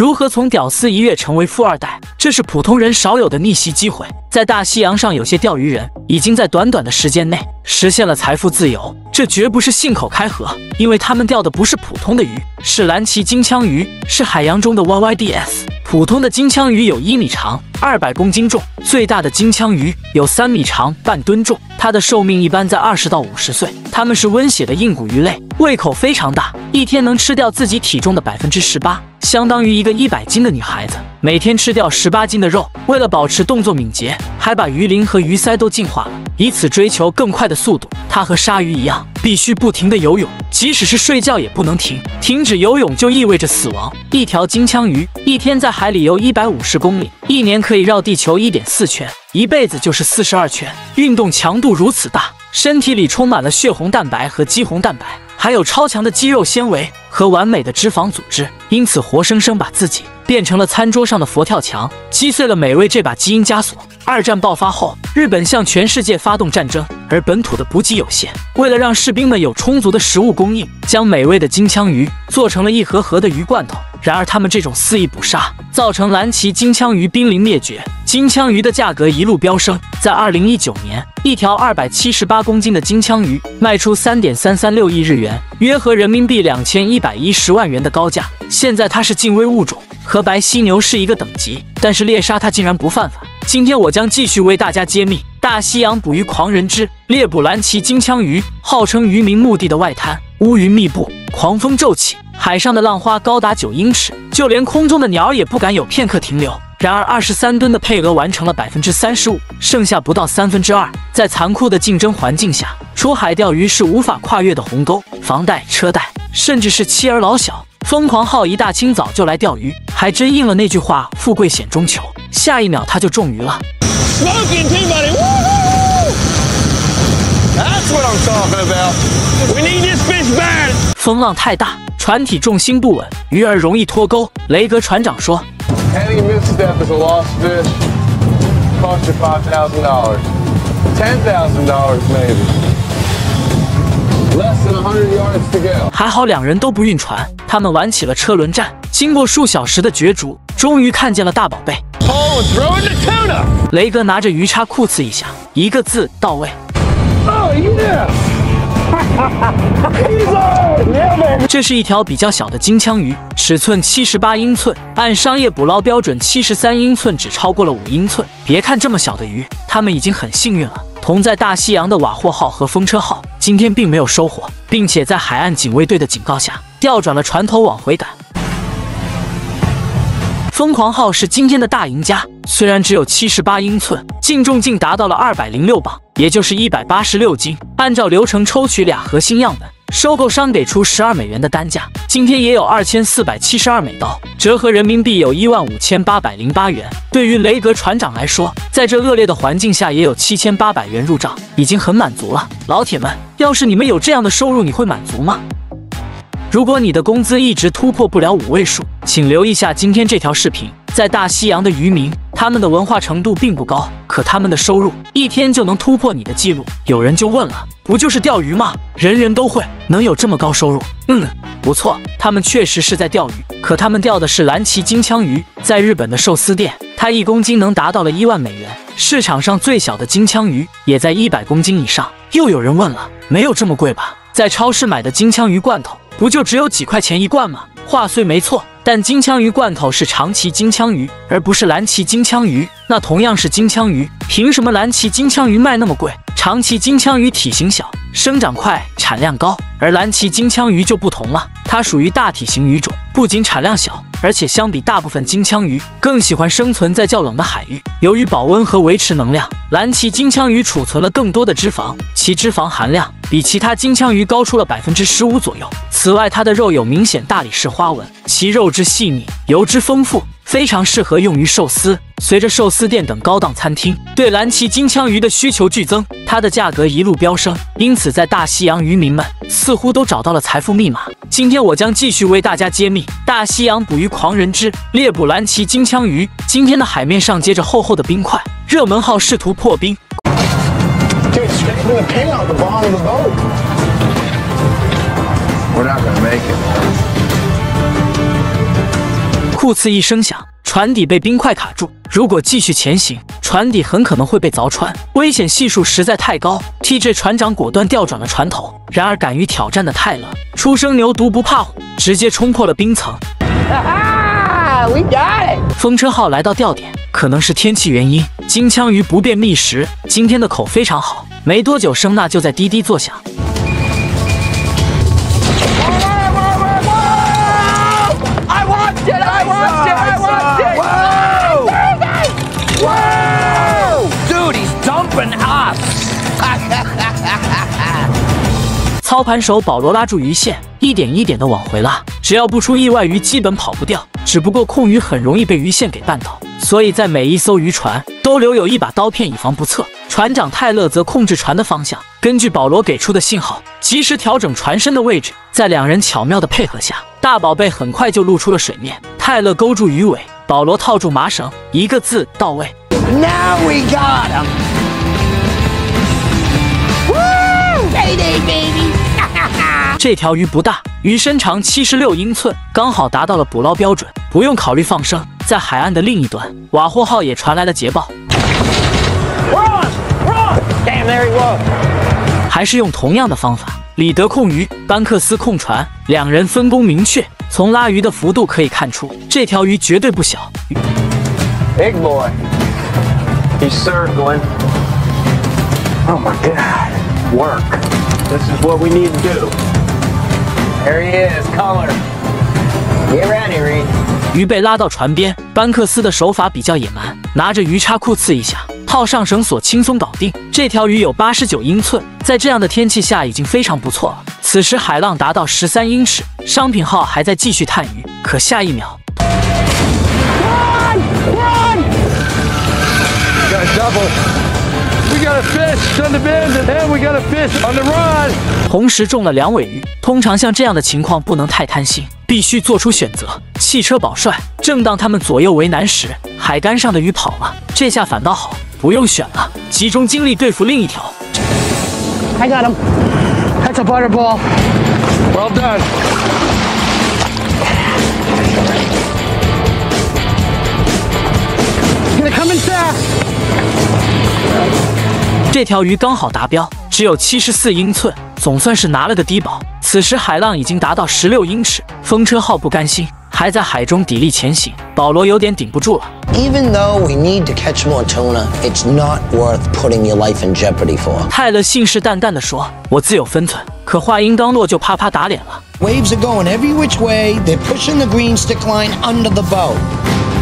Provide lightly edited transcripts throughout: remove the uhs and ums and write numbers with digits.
如何从屌丝一跃成为富二代，这是普通人少有的逆袭机会。在大西洋上，有些钓鱼人已经在短短的时间内实现了财富自由，这绝不是信口开河，因为他们钓的不是普通的鱼，是蓝鳍金枪鱼，是海洋中的 YYDS。普通的金枪鱼有1米长，200公斤重，最大的金枪鱼有3米长，半吨重。它的寿命一般在20到50岁。它们是温血的硬骨鱼类，胃口非常大，一天能吃掉自己体重的18%，相当于一个100斤的女孩子。每天吃掉18斤的肉。为了保持动作敏捷，还把鱼鳞和鱼鳃都进化了，以此追求更快的速度。它和鲨鱼一样，必须不停地游泳，即使是睡觉也不能停，停止游泳就意味着死亡。一条金枪鱼一天在海里游150公里，一年可以绕地球1.4圈，一辈子就是42圈。运动强度如此大，身体里充满了血红蛋白和肌红蛋白，还有超强的肌肉纤维和完美的脂肪组织，因此活生生把自己变成了餐桌上的佛跳墙，击碎了美味这把基因枷锁。2战爆发后，日本向全世界发动战争，而本土的补给有限，为了让士兵们有充足的食物供应，将美味的金枪鱼做成了一盒盒的鱼罐头。然而他们这种肆意捕杀，造成蓝鳍金枪鱼濒临灭绝，金枪鱼的价格一路飙升。在2019年，一条278公斤的金枪鱼卖出3.336亿日元，约合人民币2110万元的高价。现在它是近危物种，和白犀牛是一个等级，但是猎杀它竟然不犯法。今天我将继续为大家揭秘大西洋捕鱼狂人之猎捕蓝鳍金枪鱼，号称渔民墓地的外滩，乌云密布，狂风骤起，海上的浪花高达9英尺，就连空中的鸟也不敢有片刻停留。然而23吨的配额完成了35%，剩下不到2/3。在残酷的竞争环境下，出海钓鱼是无法跨越的鸿沟，房贷、车贷，甚至是妻儿老小。疯狂号一大清早就来钓鱼，还真应了那句话：富贵险中求。下一秒他就中鱼了。Smoking Peabody, woo! That's what I'm talking about. We need this fish bad. 风浪太大，船体重心不稳，鱼儿容易脱钩。雷格船长说 Any misstep is a lost fish. Cost you $5,000, $10,000 maybe. Less than 100 yards to go. 还好2人都不晕船，他们玩起了车轮战。经过数小时的角逐，终于看见了大宝贝。Oh, throw in the tuna. 雷哥拿着鱼叉酷刺一下，一个字到位。Oh yeah. 这是一条比较小的金枪鱼，尺寸78英寸，按商业捕捞标准73英寸只超过了5英寸。别看这么小的鱼，他们已经很幸运了。同在大西洋的瓦霍号和风车号今天并没有收获，并且在海岸警卫队的警告下调转了船头往回赶。疯狂号是今天的大赢家，虽然只有78英寸，净重竟达到了206磅，也就是186斤。按照流程抽取2核心样本，收购商给出12美元的单价，今天也有2472美刀，折合人民币有15808元。对于雷格船长来说，在这恶劣的环境下也有7800元入账，已经很满足了。老铁们，要是你们有这样的收入，你会满足吗？如果你的工资一直突破不了5位数，请留意下今天这条视频。在大西洋的渔民，他们的文化程度并不高，可他们的收入一天就能突破你的记录。有人就问了，不就是钓鱼吗？人人都会，能有这么高收入？不错，他们确实是在钓鱼，可他们钓的是蓝鳍金枪鱼。在日本的寿司店，它1公斤能达到了1万美元，市场上最小的金枪鱼也在100公斤以上。又有人问了，没有这么贵吧？在超市买的金枪鱼罐头，不就只有几块钱一罐吗？话虽没错，但金枪鱼罐头是长鳍金枪鱼，而不是蓝鳍金枪鱼。那同样是金枪鱼，凭什么蓝鳍金枪鱼卖那么贵？长鳍金枪鱼体型小，生长快，产量高，而蓝鳍金枪鱼就不同了，它属于大体型鱼种，不仅产量小，而且相比大部分金枪鱼，更喜欢生存在较冷的海域。由于保温和维持能量，蓝鳍金枪鱼储存了更多的脂肪，其脂肪含量比其他金枪鱼高出了15%左右。此外，它的肉有明显大理石花纹，其肉质细腻，油脂丰富，非常适合用于寿司。随着寿司店等高档餐厅对蓝鳍金枪鱼的需求剧增，它的价格一路飙升，因此在大西洋渔民们似乎都找到了财富密码。今天我将继续为大家揭秘大西洋捕鱼狂人之猎捕蓝鳍金枪鱼。今天的海面上结着厚厚的冰块，热门号试图破冰。酷刺一声响，船底被冰块卡住。如果继续前行，船底很可能会被凿穿，危险系数实在太高。TJ 船长果断调转了船头，然而敢于挑战的泰勒初生牛犊不怕虎，直接冲破了冰层。We got it！ 风车号来到钓点，可能是天气原因，金枪鱼不变觅食。今天的口非常好，没多久声呐就在滴滴作响。I watched it! I watched it! I watched it! Whoa! Whoa! Dude, he's dumping us! 操盘手保罗拉住鱼线，一点一点的往回拉，只要不出意外，鱼基本跑不掉。只不过控鱼很容易被鱼线给绊倒，所以在每一艘渔船都留有一把刀片以防不测。船长泰勒则控制船的方向，根据保罗给出的信号，及时调整船身的位置。在两人巧妙的配合下，大宝贝很快就露出了水面。泰勒勾住鱼尾，保罗套住麻绳，一个字到位。Now we got him! Woo! Payday, baby! 这条鱼不大，鱼身长76英寸，刚好达到了捕捞标准，不用考虑放生。在海岸的另一端，瓦霍号也传来了捷报。Damn, there he was. 还是用同样的方法，里德控鱼，班克斯控船，两人分工明确。从拉鱼的幅度可以看出，这条鱼绝对不小。Big boy. He's circling. Oh my God. Work. This is what we need to do. There he is, color. Get ready, Reed. 鱼被拉到船边，班克斯的手法比较野蛮，拿着鱼叉酷刺一下，套上绳索轻松搞定。这条鱼有89英寸，在这样的天气下已经非常不错了。此时海浪达到13英尺，商品号还在继续探鱼，可下一秒 Run! Run! Got a double. We got a fish on the bend, and we got a fish on the run. 同时中了2尾鱼。通常像这样的情况不能太贪心，必须做出选择。汽车保帅，正当他们左右为难时，海竿上的鱼跑了，这下反倒好，不用选了，集中精力对付另一条。I got him. That's a butterball. Well done. Gonna come in fast. 这条鱼刚好达标，只有74英寸，总算是拿了个低保。此时海浪已经达到16英尺，风车号不甘心，还在海中砥砺前行。保罗有点顶不住了。Even though we need to catch more tuna, it's not worth putting your life in jeopardy for. 泰勒信誓旦旦地说：“我自有分寸。”可话音刚落，就啪啪打脸了。Waves are going every which way. They're pushing the green stick line under the boat.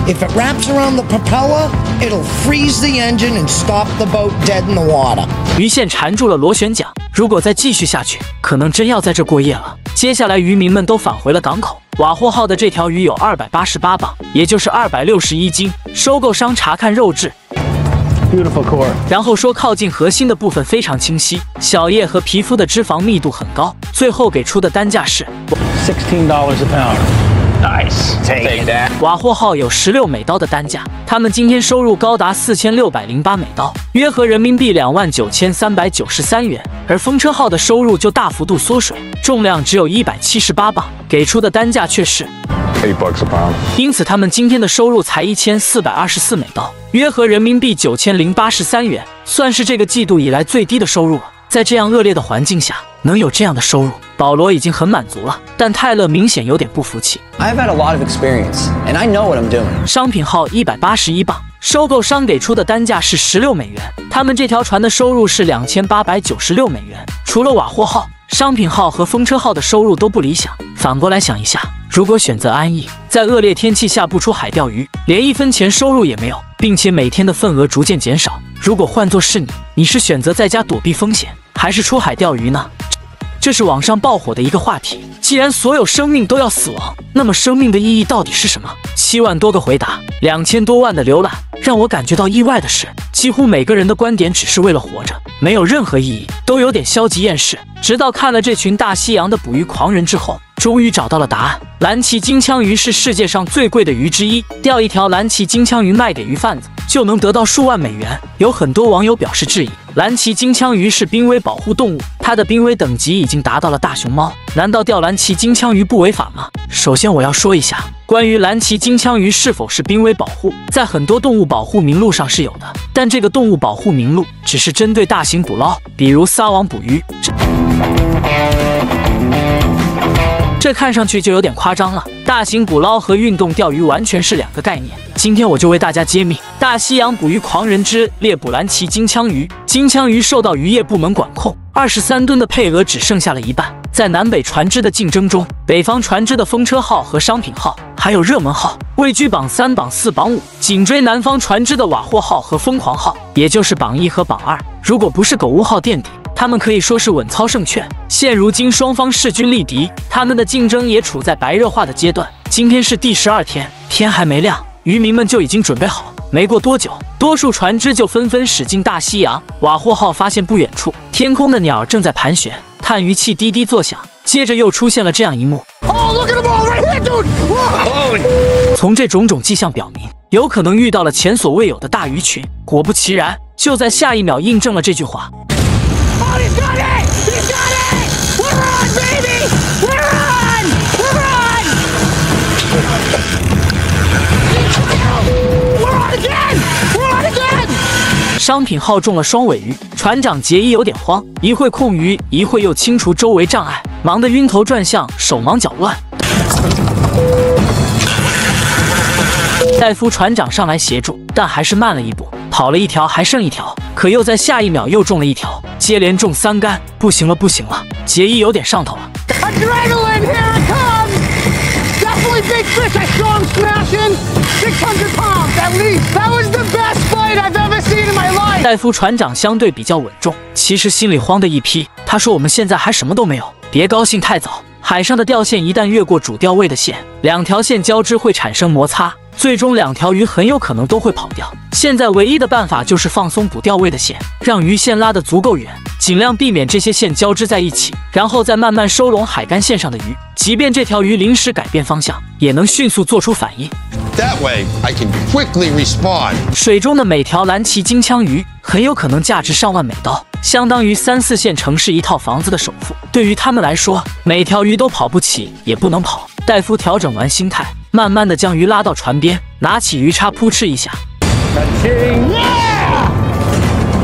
If it wraps around the propeller, it'll freeze the engine and stop the boat dead in the water. 鱼线缠住了螺旋桨，如果再继续下去，可能真要在这过夜了。接下来渔民们都返回了港口。瓦霍号的这条鱼有288磅，也就是261斤。收购商查看肉质。Beautiful core. 然后说靠近核心的部分非常清晰，小叶和皮肤的脂肪密度很高。最后给出的单价是$16 a pound. Nice. Take that. 瓦霍号有16美刀的单价，他们今天收入高达4608美刀，约合人民币29393元。而风车号的收入就大幅度缩水，重量只有178磅，给出的单价却是$8 a pound. 因此他们今天的收入才1424美刀，约合人民币9083元，算是这个季度以来最低的收入了。在这样恶劣的环境下，能有这样的收入，保罗已经很满足了。但泰勒明显有点不服气。 I've had a lot of experience, and I know what I'm doing. 商品号181磅，收购商给出的单价是16美元，他们这条船的收入是2896美元。除了瓦霍号、商品号和风车号的收入都不理想。反过来想一下，如果选择安逸，在恶劣天气下不出海钓鱼，连1分钱收入也没有，并且每天的份额逐渐减少，如果换作是你，你是选择在家躲避风险，还是出海钓鱼呢？这是网上爆火的一个话题。既然所有生命都要死亡，那么生命的意义到底是什么？7万多个回答，2000多万的浏览。让我感觉到意外的是，几乎每个人的观点只是为了活着，没有任何意义，都有点消极厌世。直到看了这群大西洋的捕鱼狂人之后，终于找到了答案。蓝鳍金枪鱼是世界上最贵的鱼之一，钓一条蓝鳍金枪鱼卖给鱼贩子就能得到数万美元。有很多网友表示质疑，蓝鳍金枪鱼是濒危保护动物，它的濒危等级已经达到了大熊猫，难道钓蓝鳍金枪鱼不违法吗？首先我要说一下，关于蓝鳍金枪鱼是否是濒危保护，在很多动物保护名录上是有的，但这个动物保护名录只是针对大型捕捞，比如撒网捕鱼。这看上去就有点夸张了。大型捕捞和运动钓鱼完全是两个概念。今天我就为大家揭秘大西洋捕鱼狂人之猎捕蓝鳍金枪鱼。金枪鱼受到渔业部门管控，23吨的配额只剩下了一半。在南北船只的竞争中，北方船只的风车号和商品号还有热门号位居榜3、榜4、榜5，紧追南方船只的瓦霍号和疯狂号，也就是榜1和榜2。如果不是狗屋号垫底，他们可以说是稳操胜券。现如今双方势均力敌，他们的竞争也处在白热化的阶段。今天是第12天，天还没亮，渔民们就已经准备好。没过多久，多数船只就纷纷驶进大西洋。瓦霍号发现不远处天空的鸟正在盘旋，探鱼器滴滴作响，接着又出现了这样一幕。从这种迹象表明，有可能遇到了前所未有的大鱼群。果不其然，就在下一秒印证了这句话。商品号中了双尾鱼，船长杰伊有点慌，一会控鱼，一会又清除周围障碍，忙得晕头转向，手忙脚乱。戴夫船长上来协助，但还是慢了一步，跑了一条，还剩一条，可又在下一秒又中了一条，接连中3竿，不行了，不行了！杰伊有点上头了。Adrenaline, here it comes! Definitely big fish. I saw him smashing 600 pounds at least. That was the best fight I've ever seen in my life. 戴夫船长相对比较稳重，其实心里慌的一批。他说：“我们现在还什么都没有，别高兴太早。海上的钓线一旦越过主钓位的线，2条线交织会产生摩擦。”最终2条鱼很有可能都会跑掉。现在唯一的办法就是放松捕钓位的线，让鱼线拉得足够远，尽量避免这些线交织在一起，然后再慢慢收拢海干线上的鱼。即便这条鱼临时改变方向，也能迅速做出反应。That way, I can quickly respond. 水中的每条蓝鳍金枪鱼很有可能价值上万美刀，相当于3、4线城市一套房子的首付。对于他们来说，每条鱼都跑不起，也不能跑。戴夫调整完心态，慢慢的将鱼拉到船边，拿起鱼叉扑哧一下。Yeah!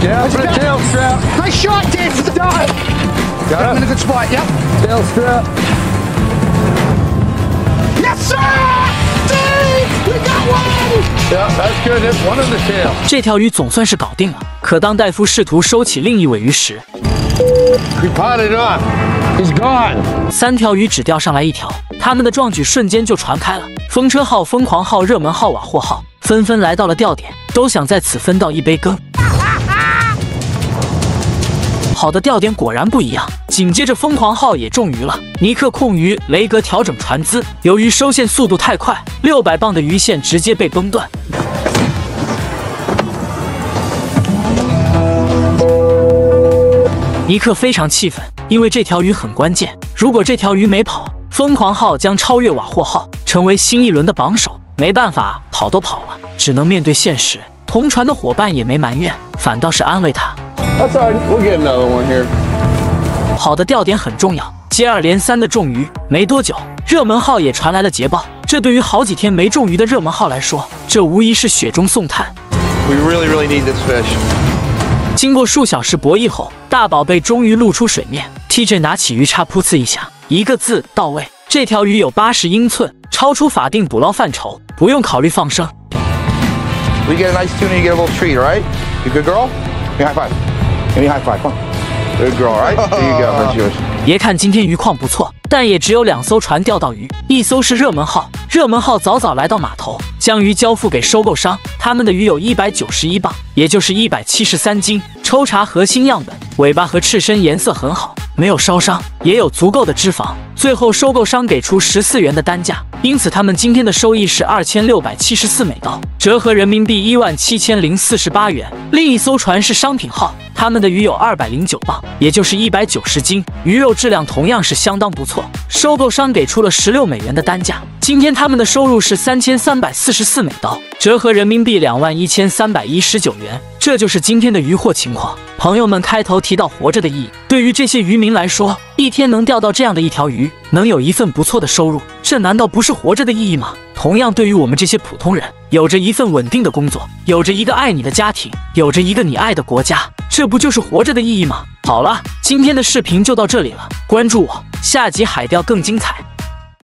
Down for the tail strap. Nice shot, Dave. Got him in a good spot. Yep. Tail strap. Yes, sir! Dave, we got one. Yeah, that's good. That's one in the tail. 这条鱼总算是搞定了。可当戴夫试图收起另一尾鱼时， We potted on. He's gone. 3条鱼只钓上来1条，他们的壮举瞬间就传开了。风车号、疯狂号、热门号、瓦霍号纷纷来到了钓点，都想在此分到一杯羹。好的钓点果然不一样，紧接着疯狂号也中鱼了。尼克控鱼，雷格调整船姿，由于收线速度太快，600磅的鱼线直接被崩断。尼克非常气愤，因为这条鱼很关键，如果这条鱼没跑，疯狂号将超越瓦霍号，成为新一轮的榜首。没办法，跑都跑了，只能面对现实。同船的伙伴也没埋怨，反倒是安慰他。That's all right. We'll get another one here. 好的钓点很重要，接二连三的中鱼。没多久，热门号也传来了捷报。这对于好几天没中鱼的热门号来说，这无疑是雪中送炭。 We really need this fish. 经过数小时博弈后，大宝贝终于露出水面。TJ 拿起鱼叉扑呲一下，一个字到位。这条鱼有80英寸，超出法定捕捞范畴，不用考虑放生。 We get a nice tuna, you get a little treat, all right? You good girl? Give me a high five. Give me a high five. Come on. Good girl, all right? There you go. That's yours. 别看今天鱼况不错，但也只有2艘船钓到鱼，一艘是热门号。热门号早早来到码头，将鱼交付给收购商。他们的鱼有191磅，也就是173斤。抽查核心样本，尾巴和翅身颜色很好，没有烧伤，也有足够的脂肪。最后收购商给出14元的单价，因此他们今天的收益是2674美刀，折合人民币17048元。另一艘船是商品号，他们的鱼有209磅，也就是190斤，鱼肉质量同样是相当不错。收购商给出了16美元的单价，今天他们的收入是3344美刀，折合人民币21319元。这就是今天的渔获情况。朋友们开头提到活着的意义，对于这些渔民来说，一天能钓到这样的一条鱼，能有一份不错的收入，这难道不是活着的意义吗？同样，对于我们这些普通人，有着一份稳定的工作，有着一个爱你的家庭，有着一个你爱的国家，这不就是活着的意义吗？好了，今天的视频就到这里了，关注我，下集海钓更精彩。